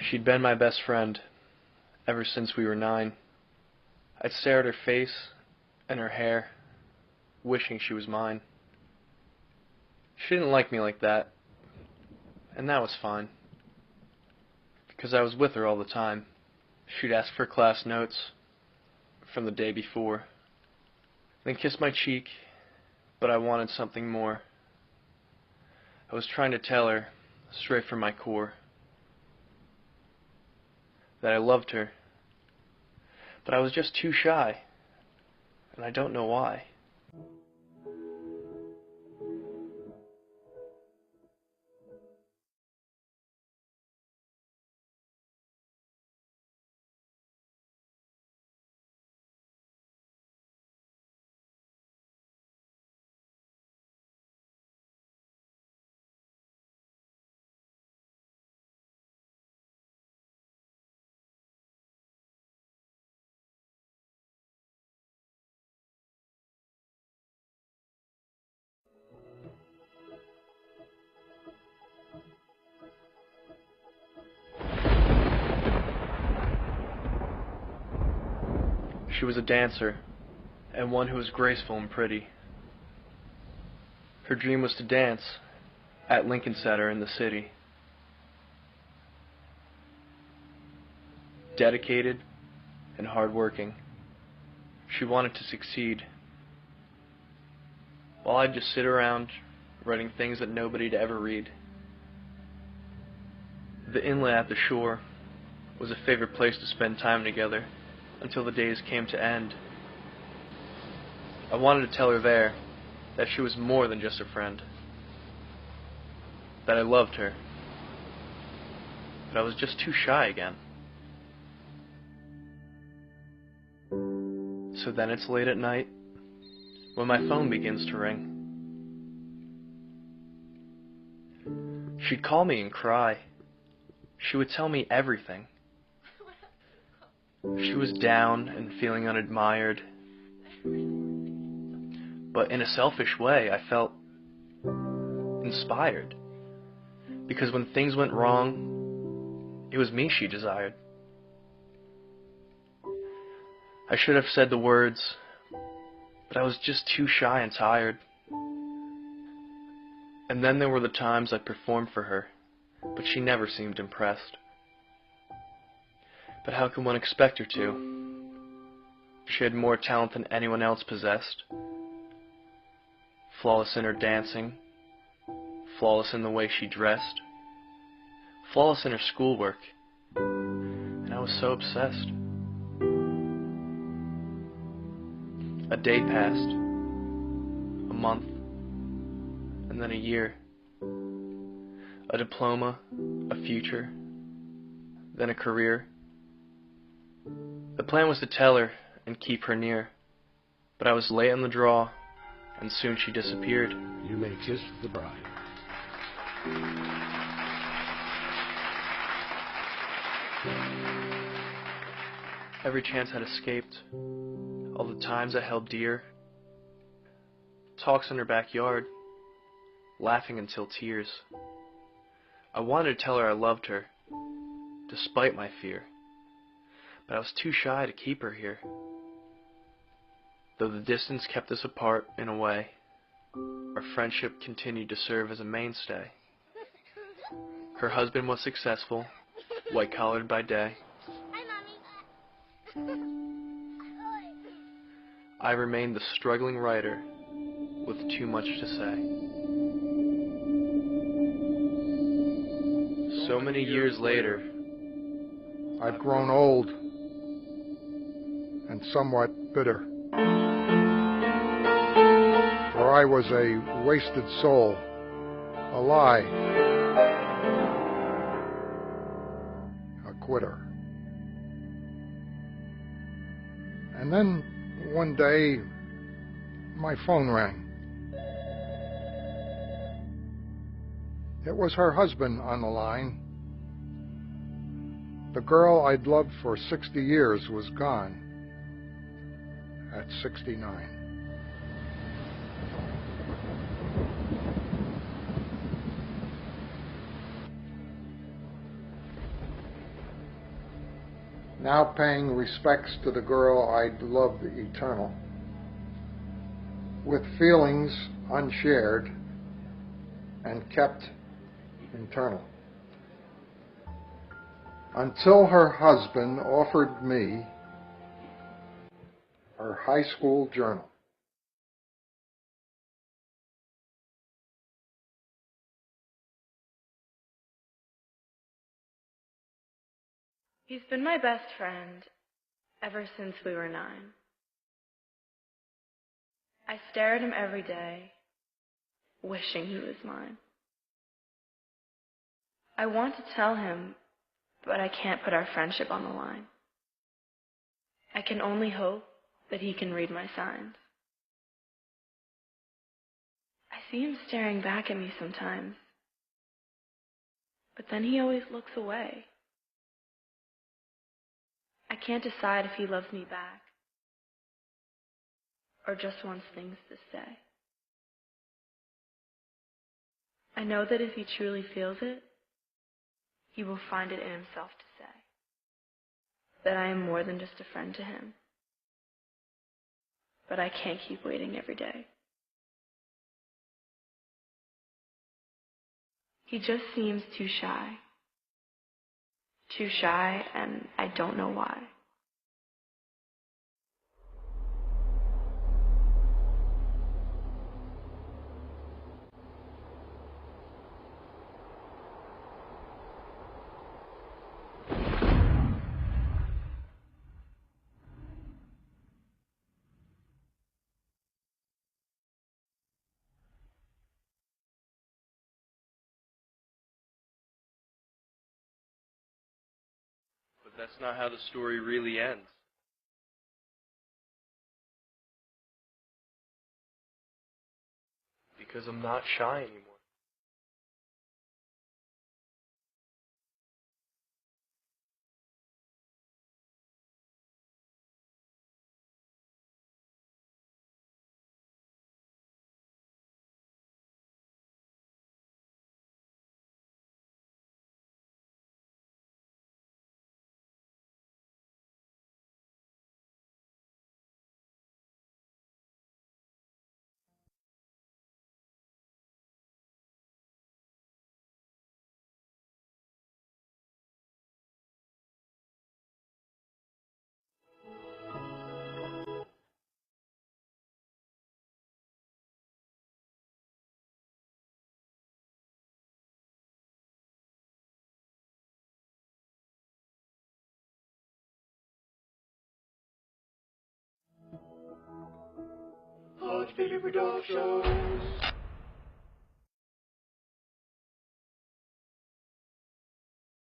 She'd been my best friend ever since we were 9. I'd stare at her face and her hair, wishing she was mine. She didn't like me like that, and that was fine, because I was with her all the time. She'd ask for class notes from the day before, then kiss my cheek, but I wanted something more. I was trying to tell her, straight from my core, that I loved her, but I was just too shy, and I don't know why. She was a dancer, and one who was graceful and pretty. Her dream was to dance at Lincoln Center in the city. Dedicated and hardworking, she wanted to succeed, while I'd just sit around writing things that nobody'd ever read. The inlet at the shore was a favorite place to spend time together until the days came to end. I wanted to tell her there that she was more than just a friend, that I loved her, but I was just too shy again. So then it's late at night when my phone begins to ring. She'd call me and cry. She would tell me everything. She was down and feeling unadmired, but in a selfish way I felt inspired, because when things went wrong, it was me she desired. I should have said the words, but I was just too shy and tired. And then there were the times I performed for her, but she never seemed impressed. But how could one expect her to? She had more talent than anyone else possessed. Flawless in her dancing, flawless in the way she dressed, flawless in her schoolwork, and I was so obsessed. A day passed, a month, and then a year. A diploma, a future, then a career. The plan was to tell her and keep her near, but I was late on the draw, and soon she disappeared. You may kiss the bride. Every chance had escaped, all the times I held dear. Talks in her backyard, laughing until tears. I wanted to tell her I loved her, despite my fear, but I was too shy to keep her here. Though the distance kept us apart in a way, our friendship continued to serve as a mainstay. Her husband was successful, white-collared by day. Hi, Mommy. I remained the struggling writer with too much to say. So many years later, I've grown old and somewhat bitter, for I was a wasted soul, a lie, a quitter. And then one day, my phone rang. It was her husband on the line. The girl I'd loved for 60 years was gone at 69. now paying respects to the girl I'd loved eternal, with feelings unshared and kept internal. Until her husband offered me her high school journal. He's been my best friend ever since we were 9. I stare at him every day, wishing he was mine. I want to tell him, but I can't put our friendship on the line. I can only hope that he can read my signs. I see him staring back at me sometimes, but then he always looks away. I can't decide if he loves me back or just wants things to stay. I know that if he truly feels it, he will find it in himself to say that I am more than just a friend to him. But I can't keep waiting every day. He just seems too shy, and I don't know why. But that's not how the story really ends. Because I'm not shy anymore. Hodge Baby Production.